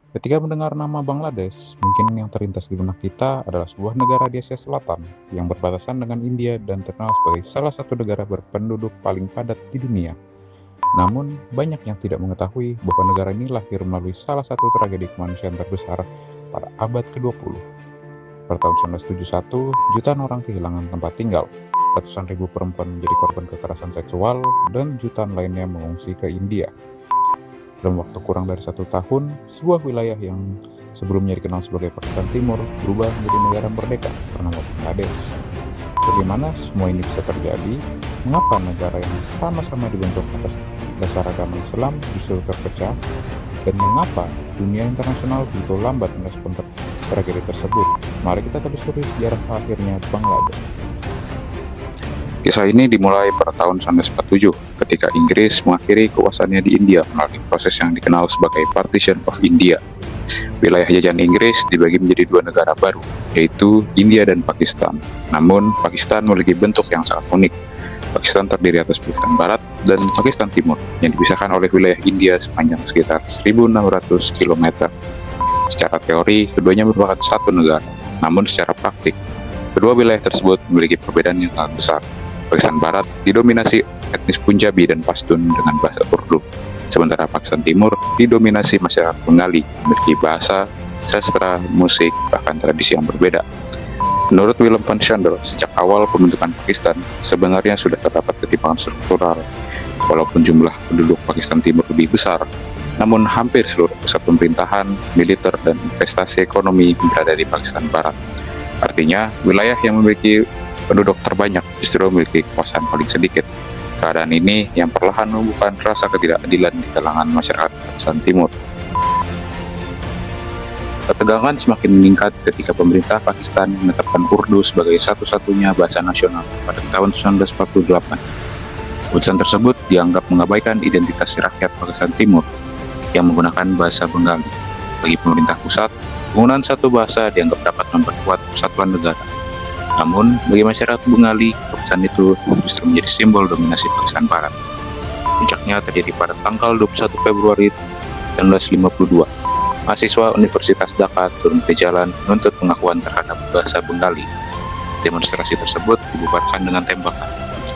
Ketika mendengar nama Bangladesh, mungkin yang terlintas di benak kita adalah sebuah negara di Asia Selatan yang berbatasan dengan India dan terkenal sebagai salah satu negara berpenduduk paling padat di dunia. Namun, banyak yang tidak mengetahui bahwa negara ini lahir melalui salah satu tragedi kemanusiaan terbesar pada abad ke-20. Pada tahun 1971, jutaan orang kehilangan tempat tinggal, ratusan ribu perempuan menjadi korban kekerasan seksual, dan jutaan lainnya mengungsi ke India. Dalam waktu kurang dari 1 tahun, sebuah wilayah yang sebelumnya dikenal sebagai Pakistan Timur berubah menjadi negara merdeka bernama Bangladesh. Bagaimana semua ini bisa terjadi? Mengapa negara yang sama-sama dibentuk atas dasar agama Islam justru terpecah? Dan mengapa dunia internasional begitu lambat merespon tragedi tersebut? Mari kita telusuri sejarah akhirnya Bangladesh. Kisah ini dimulai pada tahun 1947 ketika Inggris mengakhiri kekuasaannya di India melalui proses yang dikenal sebagai Partition of India. Wilayah jajahan Inggris dibagi menjadi dua negara baru, yaitu India dan Pakistan. Namun, Pakistan memiliki bentuk yang sangat unik. Pakistan terdiri atas Pakistan Barat dan Pakistan Timur, yang dipisahkan oleh wilayah India sepanjang sekitar 1.600 km. Secara teori, keduanya merupakan satu negara. Namun secara praktik, kedua wilayah tersebut memiliki perbedaan yang sangat besar. Pakistan Barat didominasi etnis Punjabi dan Pashtun dengan bahasa Urdu, sementara Pakistan Timur didominasi masyarakat Bengali, memiliki bahasa, sastra, musik, bahkan tradisi yang berbeda. Menurut Willem van Schandel, sejak awal pembentukan Pakistan, sebenarnya sudah terdapat ketimpangan struktural. Walaupun jumlah penduduk Pakistan Timur lebih besar, namun hampir seluruh pusat pemerintahan, militer, dan investasi ekonomi berada di Pakistan Barat. Artinya, wilayah yang memiliki penduduk terbanyak justru memiliki kekuasaan paling sedikit. Keadaan ini yang perlahan menumbuhkan rasa ketidakadilan di kalangan masyarakat Pakistan Timur. Ketegangan semakin meningkat ketika pemerintah Pakistan menetapkan Urdu sebagai satu-satunya bahasa nasional pada tahun 1948. Keputusan tersebut dianggap mengabaikan identitas rakyat Pakistan Timur yang menggunakan bahasa Bengali. Bagi pemerintah pusat, penggunaan satu bahasa dianggap dapat memperkuat persatuan negara. Namun, bagi masyarakat Bengali, keputusan itu justru menjadi simbol dominasi Pakistan Barat. Puncaknya terjadi pada tanggal 21 Februari 1952. Mahasiswa Universitas Dhaka turun ke jalan menuntut pengakuan terhadap bahasa Bengali. Demonstrasi tersebut dibubarkan dengan tembakan.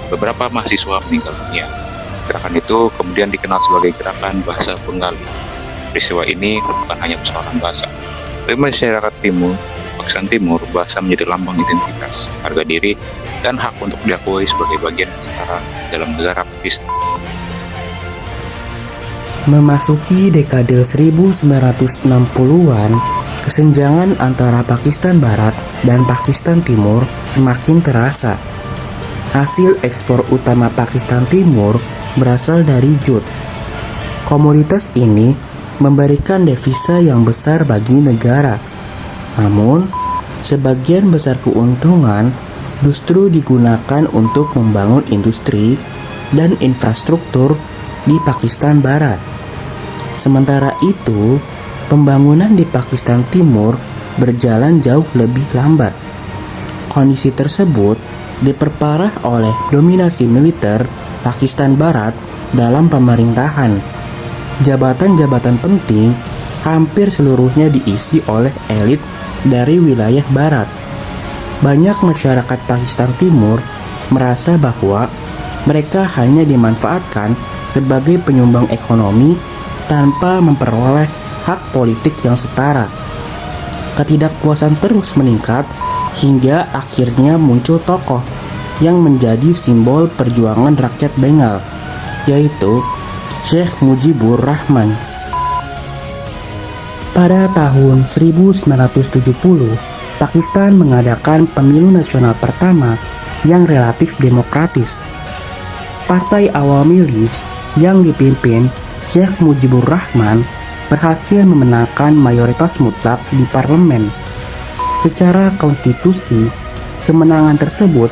Beberapa mahasiswa meninggal dunia. Gerakan itu kemudian dikenal sebagai Gerakan Bahasa Bengali. Peristiwa ini bukan hanya persoalan bahasa. Bagi masyarakat Timur, Pakistan Timur, bahasa menjadi lambang identitas, harga diri, dan hak untuk diakui sebagai bagian yang setara dalam negara Pakistan. Memasuki dekade 1960-an, kesenjangan antara Pakistan Barat dan Pakistan Timur semakin terasa. Hasil ekspor utama Pakistan Timur berasal dari jute. Komoditas ini memberikan devisa yang besar bagi negara. Namun, sebagian besar keuntungan justru digunakan untuk membangun industri dan infrastruktur di Pakistan Barat. Sementara itu, pembangunan di Pakistan Timur berjalan jauh lebih lambat. Kondisi tersebut diperparah oleh dominasi militer Pakistan Barat dalam pemerintahan. Jabatan-jabatan penting hampir seluruhnya diisi oleh elit dari wilayah barat. Banyak masyarakat Pakistan Timur merasa bahwa mereka hanya dimanfaatkan sebagai penyumbang ekonomi tanpa memperoleh hak politik yang setara. Ketidakpuasan terus meningkat hingga akhirnya muncul tokoh yang menjadi simbol perjuangan rakyat Bengal, yaitu Sheikh Mujibur Rahman. Pada tahun 1970, Pakistan mengadakan pemilu nasional pertama yang relatif demokratis. Partai Awami League yang dipimpin Sheikh Mujibur Rahman berhasil memenangkan mayoritas mutlak di parlemen. Secara konstitusi, kemenangan tersebut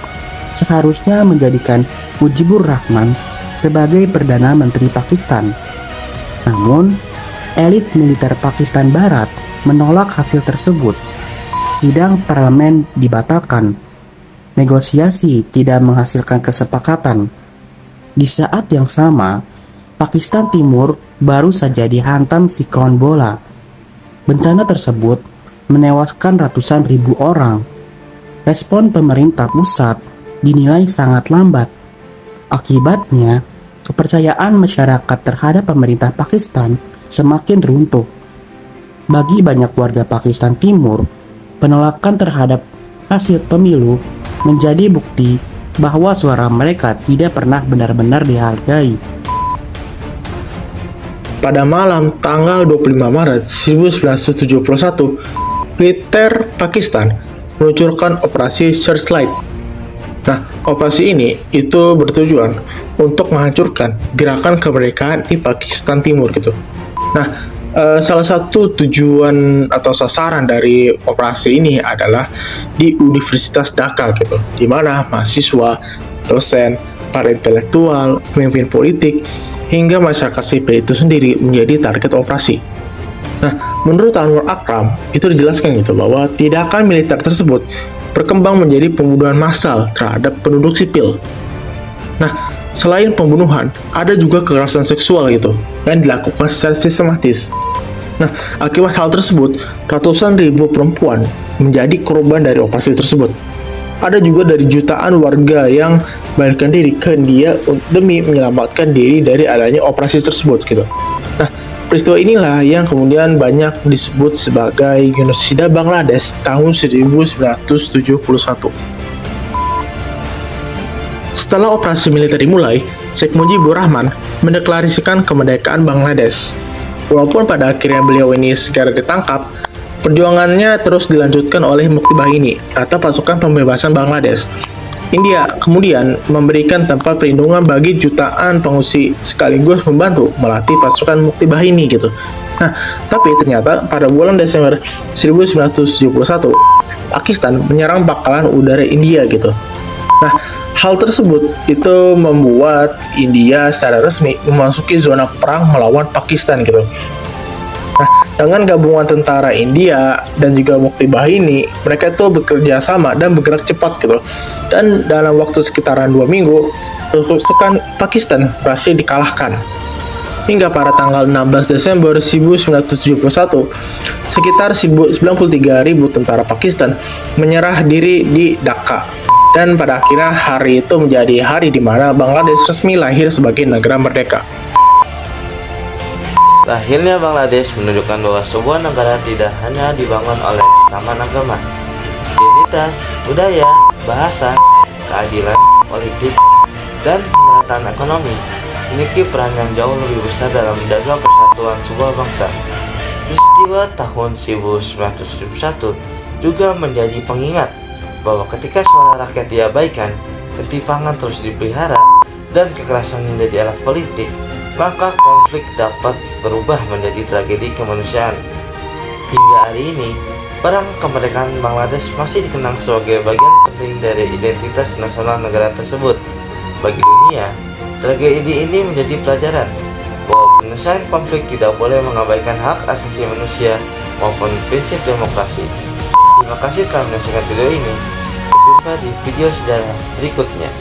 seharusnya menjadikan Mujibur Rahman sebagai Perdana Menteri Pakistan. Namun, elit militer Pakistan Barat menolak hasil tersebut. Sidang parlemen dibatalkan. Negosiasi tidak menghasilkan kesepakatan. Di saat yang sama, Pakistan Timur baru saja dihantam siklon bola. Bencana tersebut menewaskan ratusan ribu orang. Respon pemerintah pusat dinilai sangat lambat. Akibatnya, kepercayaan masyarakat terhadap pemerintah Pakistan semakin runtuh. Bagi banyak warga Pakistan Timur, penolakan terhadap hasil pemilu menjadi bukti bahwa suara mereka tidak pernah benar-benar dihargai. Pada malam tanggal 25 Maret 1971, militer Pakistan meluncurkan operasi Searchlight. Nah, operasi ini itu bertujuan untuk menghancurkan gerakan kemerdekaan di Pakistan Timur gitu. Nah, salah satu tujuan atau sasaran dari operasi ini adalah di Universitas Dhaka gitu, di mana mahasiswa, dosen, para intelektual, pemimpin politik, hingga masyarakat sipil itu sendiri menjadi target operasi. Nah, menurut Anwar Akram, itu dijelaskan gitu bahwa tindakan militer tersebut berkembang menjadi pembunuhan massal terhadap penduduk sipil. Nah, selain pembunuhan, ada juga kekerasan seksual gitu yang dilakukan secara sistematis. Nah, akibat hal tersebut, ratusan ribu perempuan menjadi korban dari operasi tersebut. Ada juga dari jutaan warga yang melarikan diri ke India demi menyelamatkan diri dari adanya operasi tersebut gitu. Nah, peristiwa inilah yang kemudian banyak disebut sebagai genosida Bangladesh tahun 1971. Setelah operasi militer dimulai, Sheikh Mujibur Rahman mendeklarasikan kemerdekaan Bangladesh. Walaupun pada akhirnya beliau ini segera ditangkap, perjuangannya terus dilanjutkan oleh Mukti Bahini atau pasukan pembebasan Bangladesh. India kemudian memberikan tempat perlindungan bagi jutaan pengungsi sekaligus membantu melatih pasukan Mukti Bahini gitu. Nah, tapi ternyata pada bulan Desember 1971, Pakistan menyerang pangkalan udara India gitu. Nah, hal tersebut itu membuat India secara resmi memasuki zona perang melawan Pakistan gitu. Nah, dengan gabungan tentara India dan juga Mukti Bahini, mereka itu bekerja sama dan bergerak cepat gitu. Dan dalam waktu sekitaran 2 minggu, pasukan Pakistan berhasil dikalahkan. Hingga pada tanggal 16 Desember 1971, sekitar 93.000 tentara Pakistan menyerah diri di Dhaka. Dan pada akhirnya hari itu menjadi hari di mana Bangladesh resmi lahir sebagai negara merdeka. Lahirnya Bangladesh menunjukkan bahwa sebuah negara tidak hanya dibangun oleh kesamaan agama, identitas, budaya, bahasa, keadilan, politik, dan pemerataan ekonomi, memiliki peran yang jauh lebih besar dalam menjaga persatuan sebuah bangsa. Peristiwa tahun 1971 juga menjadi pengingat bahwa ketika suara rakyat diabaikan, ketimpangan terus dipelihara, dan kekerasan menjadi alat politik, maka konflik dapat berubah menjadi tragedi kemanusiaan. Hingga hari ini, perang kemerdekaan Bangladesh masih dikenang sebagai bagian penting dari identitas nasional negara tersebut. Bagi dunia, tragedi ini menjadi pelajaran bahwa penyelesaian konflik tidak boleh mengabaikan hak asasi manusia maupun prinsip demokrasi. Terima kasih telah menyaksikan video ini. Sampai jumpa di video sejarah berikutnya.